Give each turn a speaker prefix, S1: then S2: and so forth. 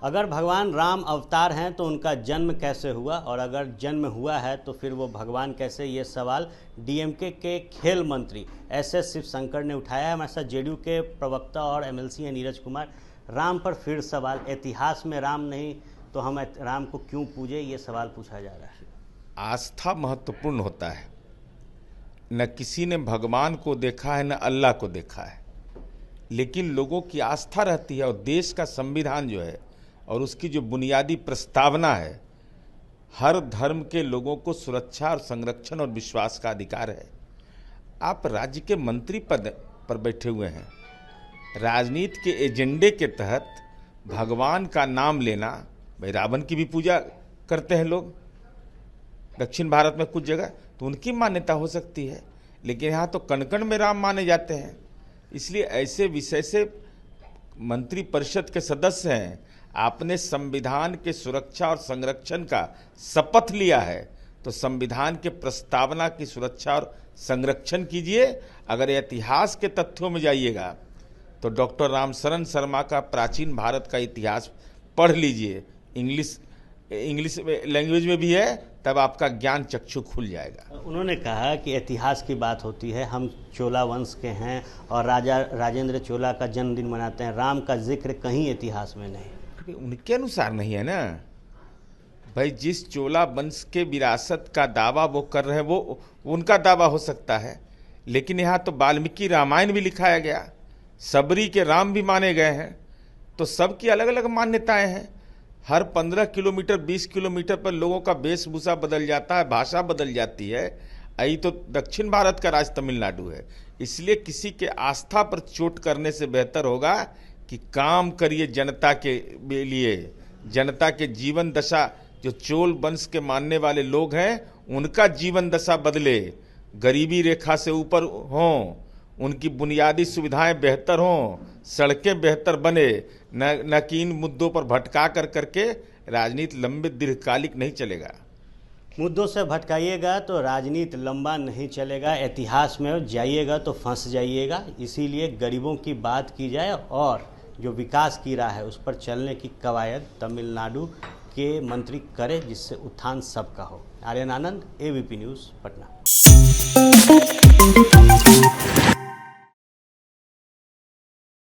S1: अगर भगवान राम अवतार हैं तो उनका जन्म कैसे हुआ, और अगर जन्म हुआ है तो फिर वो भगवान कैसे, ये सवाल डीएमके के खेल मंत्री एस शिवशंकर ने उठाया है। हमारे साथ जेडीयू के प्रवक्ता और एमएलसी हैं नीरज कुमार। राम पर फिर सवाल, इतिहास में राम नहीं तो हम राम को क्यों पूजे, ये सवाल पूछा जा रहा है।
S2: आस्था महत्वपूर्ण होता है। न किसी ने भगवान को देखा है, न अल्लाह को देखा है, लेकिन लोगों की आस्था रहती है। और देश का संविधान जो है और उसकी जो बुनियादी प्रस्तावना है, हर धर्म के लोगों को सुरक्षा और संरक्षण और विश्वास का अधिकार है। आप राज्य के मंत्री पद पर बैठे हुए हैं, राजनीति के एजेंडे के तहत भगवान का नाम लेना, भाई रावण की भी पूजा करते हैं लोग दक्षिण भारत में कुछ जगह, तो उनकी मान्यता हो सकती है, लेकिन यहाँ तो कण कण में राम माने जाते हैं। इसलिए ऐसे विषय से मंत्री परिषद के सदस्य हैं, आपने संविधान के सुरक्षा और संरक्षण का शपथ लिया है तो संविधान के प्रस्तावना की सुरक्षा और संरक्षण कीजिए। अगर इतिहास के तथ्यों में जाइएगा तो डॉक्टर रामशरण शर्मा का प्राचीन भारत का इतिहास पढ़ लीजिए, इंग्लिश लैंग्वेज में भी है, तब आपका ज्ञान चक्षु खुल जाएगा।
S1: उन्होंने कहा कि इतिहास की बात होती है, हम चोला वंश के हैं और राजा राजेंद्र चोला का जन्मदिन मनाते हैं, राम का जिक्र कहीं इतिहास में नहीं।
S2: उनके अनुसार नहीं है ना भाई, जिस चोला वंश के विरासत का दावा वो कर रहे हैं वो उनका दावा हो सकता है, लेकिन यहाँ तो वाल्मीकि रामायण भी लिखाया गया, सबरी के राम भी माने गए हैं, तो सबकी अलग अलग मान्यताएं हैं। हर 15 किलोमीटर 20 किलोमीटर पर लोगों का वेशभूषा बदल जाता है, भाषा बदल जाती है। यही तो दक्षिण भारत का राज्य तमिलनाडु है। इसलिए किसी के आस्था पर चोट करने से बेहतर होगा कि काम करिए जनता के लिए। जनता के जीवन दशा, जो चोल वंश के मानने वाले लोग हैं, उनका जीवन दशा बदले, गरीबी रेखा से ऊपर हों, उनकी बुनियादी सुविधाएं बेहतर हों, सड़कें बेहतर बने, न कि इन मुद्दों पर भटका करके राजनीति लंबे दीर्घकालिक नहीं चलेगा।
S1: मुद्दों से भटकाइएगा तो राजनीति लंबा नहीं चलेगा, इतिहास में जाइएगा तो फंस जाइएगा। इसीलिए गरीबों की बात की जाए और जो विकास की राह है उस पर चलने की कवायद तमिलनाडु के मंत्री करे, जिससे उत्थान सबका हो। आर्यन आनंद, एबीपी न्यूज़, पटना।